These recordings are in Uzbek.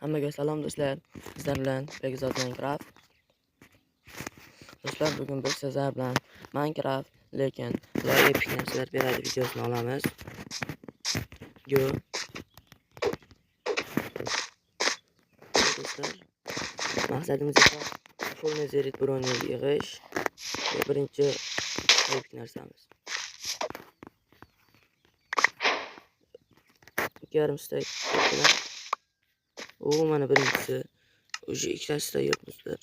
Hammaga salom do'stlar. Sizlar bilan Begzod Minecraft. Do'stlar, bugun biz sizlar bilan Minecraft lekin epic narsalar beradi videosini olamiz. Do'stlar, maqsadimiz esa full nezerit broni yig'ish. Birinchi epic narsamiz. 2,5 stack. Mana birinchisi. Уже ikkitasi tayyor do'stlar.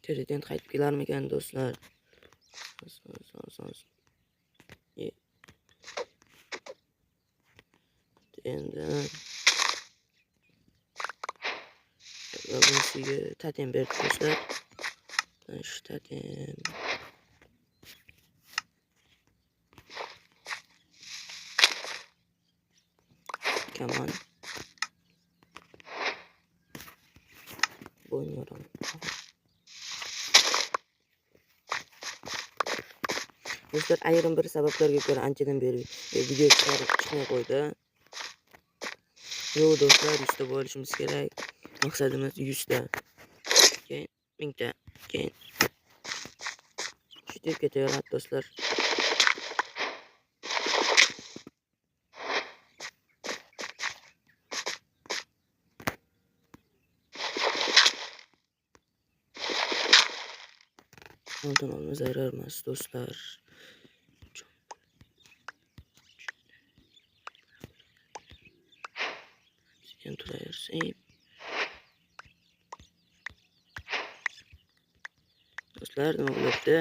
Tredent qaytib kelarmikan do'stlar? Endi bunisiga totem berdi do'stlar. Shu totem. Come on. Bo'lmayapti. Do'stlar, ayrim bir sabablarga ko'ra anchadan beri video chiqmay qo'ydi. Yo'q do'stlar, 100 ta bo'lishimiz kerak. Maqsadimiz 100 ta. Keyin 1000 ta. Keyin shu deb ketaveradi do'stlar. Oltin olma zarar emas do'stlar. Sen turaversin. Do'stlar, nima bo'lyapti?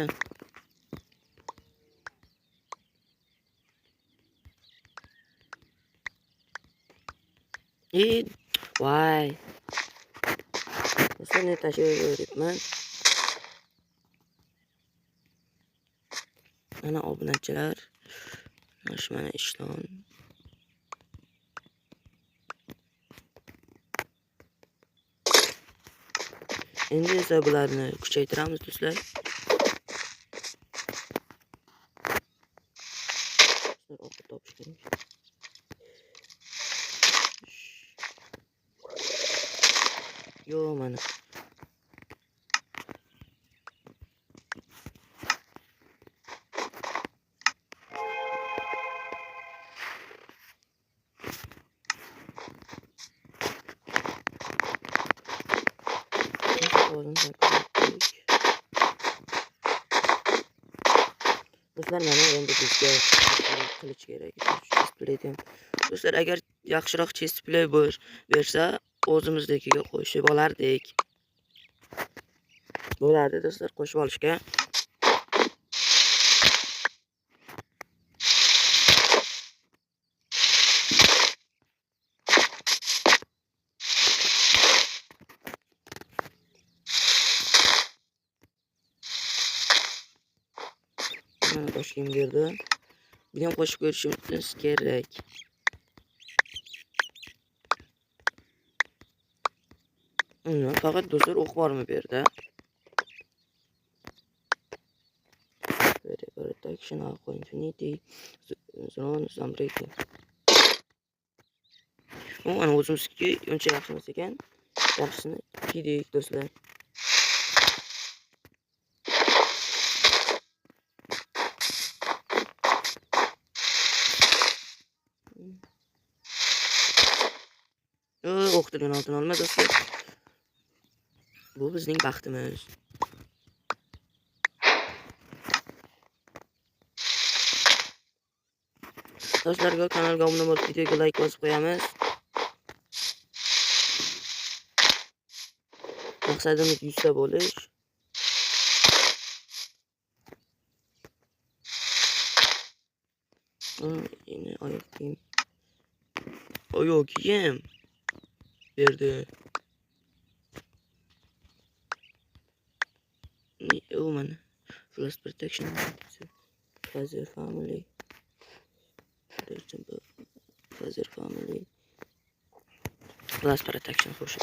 Voy. Do'stlar, ne tashlayapman? Mana obunachilar. Mana ishlon. Endi esa bularni kuchaytiramiz do'stlar. O'qib topish kerak. Yo, mana. Do'stlar, mana endi bizga qilish kerak. Do'stlar, agar yaxshiroq chest play bersa, o'zimiznikiga qo'shib olardik. Bo'ladi do'stlar, qo'shib olishga. Mana qo'shib berdi. Buni ham qo'shib ko'rishimiz kerak. Faqat do'stlar o'q bormi bu yerda? Protection Aqua Infinity Zone Breaking. Mana o'zimizga uncha yaxshi emas ekan. Yaxshisini kiydik do'stlar. O'qtilgan oltin olma do'stlar. Bu bizning baxtimiz. Do'stlarga kanalga obuna bo'lib, videoga like bosib qo'yamiz. Maqsadimiz 100 ta bo'lish. Yine oyoq kiyim. Oyoq kiyim. Berdi. Mana Flash Protection. Father Family. Father Family. Flash Protection qo'shib.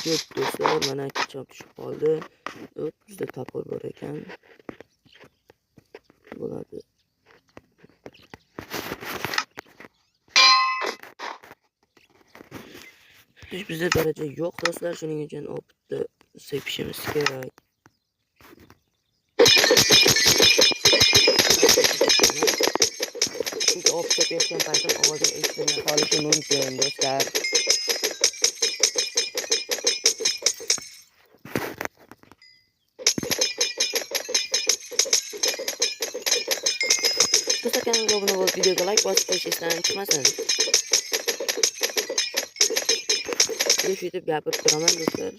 Yo'q do'stlar, mana ketchup tushib qoldi. Bizda topor bor ekan. Bo'ladi. 60 bizde daraja yo'q do'stlar, shuning uchun optni sepishimiz kerak. Chunki opt sepayotgan paytim ovozi eshitilmay qolishi mumkin do'stlar. Do'stlar, kanalga obuna bo'lib, videoga like bosib qo'yishingizdan chiqmasin. Shu deb gapirib turaman do'stlar.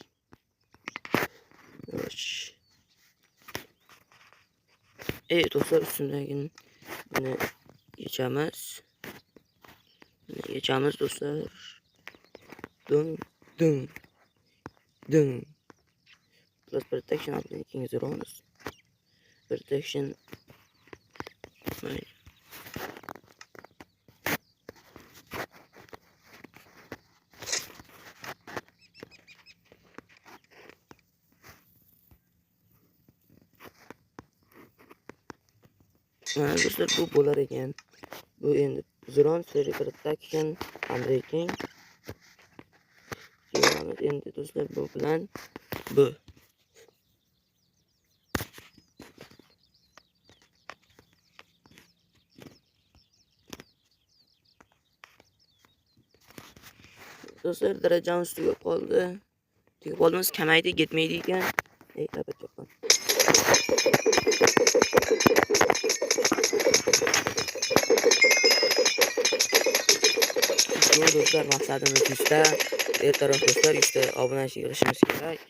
Do'stlar, ustundagini buni yechamiz. Yechamiz do'stlar. Dung. Plus protection upning king zeros. Protection. Do'stlar, bu bo'lar ekan. Bu endi Ziron sferi protection unbreaking. Endi do'stlar, bu bilan bu. Do'stlar, darajamiz tugab qoldi. Tugab qoldimiz, kamaydi, ketmaydi ekan. Labat cho'qqan. Do'stlar, maqsadimiz 100 ta. Ertaroq do'stlar 100 ta obunachi yig'ishimiz kerak.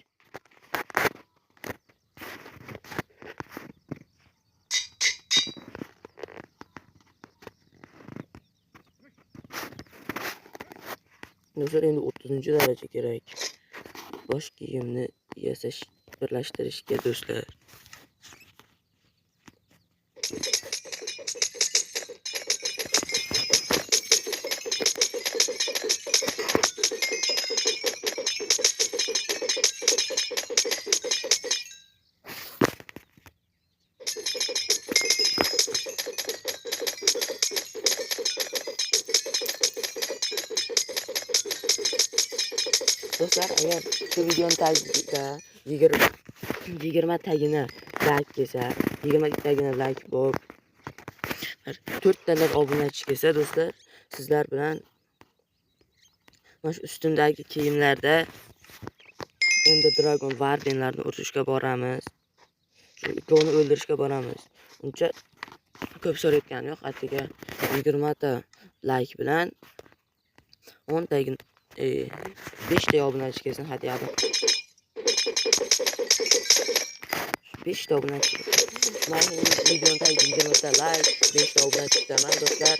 Do'stlar, endi 30-daraja kerak. Bosh kiyimni yasash, birlashtirishga do'stlar. Do'stlar, agar shu videoning tagiga 20 tagini like kelsa, 20 tagini like bo'lib 4 talar obunachi kelsa do'stlar, sizlar bilan mana shu ustimdagi kiyimlarda endi Dragon Wardenlarni urishga boramiz. Shu ikkovini o'ldirishga boramiz. Uncha ko'p so'rayotgani yo'q, attiga 20 ta like bilan 10 tagini 5 ta obunachi kelsin, hadi abi. 5 ta obunachi. Mana videoning tagiga 20 ta like, 5 ta obunachi kutaman do'stlar.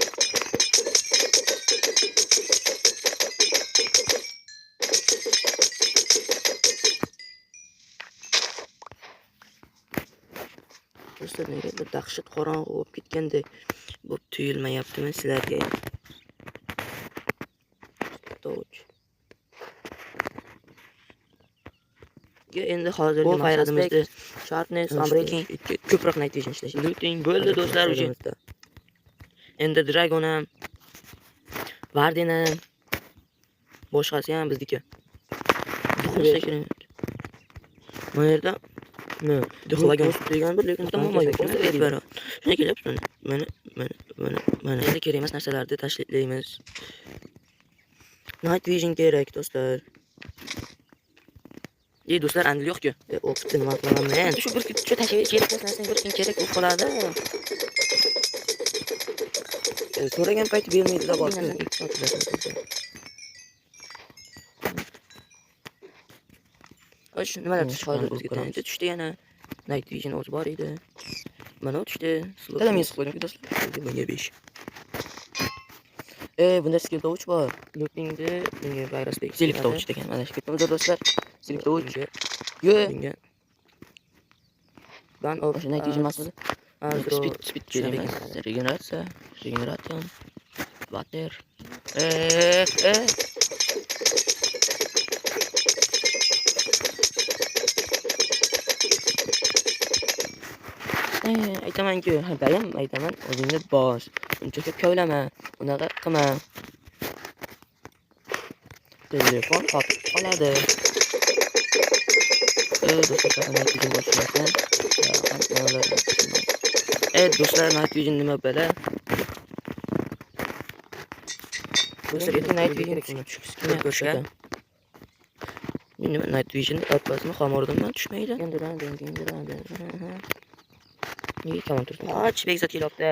Do'stlar, negadir dahshat qorong'i bo'lib ketgandek bo'lib tuyulmayaptimi sizlarga? Endi hozirgi maqsadimizda sharpness, unbreaking, ko'proq night vision ishlash. Looting bo'ldi do'stlar uchun. Endi Dragon ham, Warden ham, boshqasi ham bizniki. Mana yerda dixlagan degan bir lekin tamom yo'q. Shunday kelyapti. Mana endi kerak emas narsalarni tashlaymiz. Night vision kerak do'stlar. Do'stlar, andil yo'q-ku. O'qitni nima qilaman men? Shu bir shu tashlab kerak narsani bir kun kerak bo'lib qoladi. So'ragan payti bermaydi-da bor. Osh, nimalar tushdi bizga tancha tushdi yana. Night vision o'zi bor edi. Mana tushdi. Talamingiz qo'ydim do'stlar. Bunga 5. Bunda skill touch bor. Lootingda bunga virus bek. Select touch degan mana shu ketdi do'stlar. Select touch. Yo. Ben of night vision emasmidi? Speed regeneration. Water. Aytaman-ku, hadayam aytaman, o'zingni bos. Uncha ko'p kavlama, unaqa qilma. telefon qotib qoladi. Do'stlar, Night Vision boshlansin. Do'stlar, Night Vision nima bala? Do'stlar, endi Night Vision tushgisi kelmayapti. Men nima Night Vision otpasini xamordanman tushmaydi. Niye tamam tursun? Bekzat kelyapti.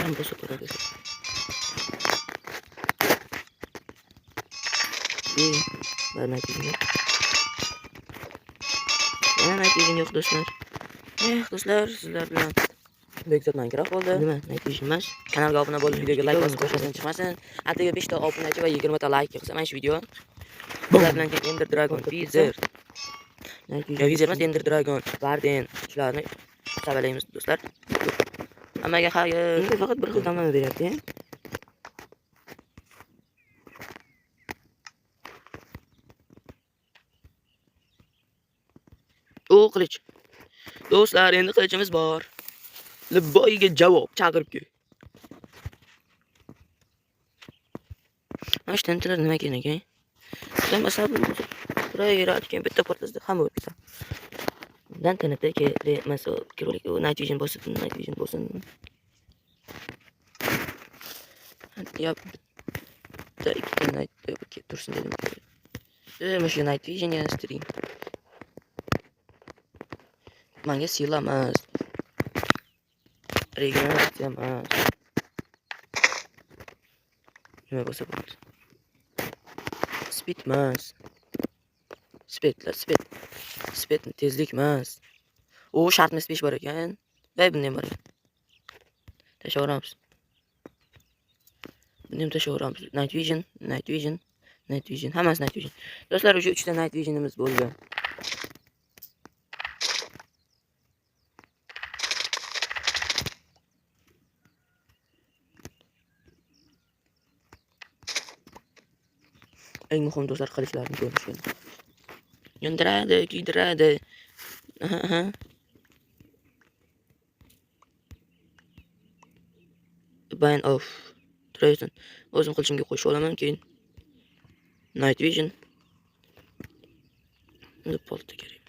Ham bosib turadi. Night Vision yo'q do'stlar. Do'stlar, sizlar bilan Bekzat Minecraft bo'ldi. Nima? Night Vision emas. Kanalga obuna bo'lib, videoga like bosib qo'shmasan chiqmasin. Atigi 5 ta obunachi va 20 ta like qilsa mana shu video. Sizlar bilan Ender Dragon, Wizard, Wizard emas, Ender Dragon, Warden shularni sabalaymiz do'stlar. Hammaga xayr. Faqat bir xil tamom beryapti. Qilich. Do'stlar, endi qilichimiz bor. Libboyiga javob chaqirib kel. Mana shu tentralar nima kerak, ey? Sen masalan turaveradigan bitta portlashda hamma o'tsa. Dan TNT kerak emas, kerak Night Vision bo'lsin. Yap. Ikkita Night tursin dedim. Mana shu Night Vision yana stream. Menga sila emas. Regeneratsiya emas. Nima bo'lsa bo'ladi. Speed emas. Speed tezlik emas. O shartmi 5 bor ekan. Va bunday bor ekan. Tashavoramiz. Bunday tashavoramiz. Night Vision. Hammasi Night Vision. Do'stlar, o'sha 3 ta Night Visionimiz bo'ldi. Eng muhim do'stlar qilichlarni ko'rishgan. Yondiradi, kuydiradi. Bind off. Turaysan. O'zim qilichimga qo'shib olaman keyin. Night Vision. Polta kerak.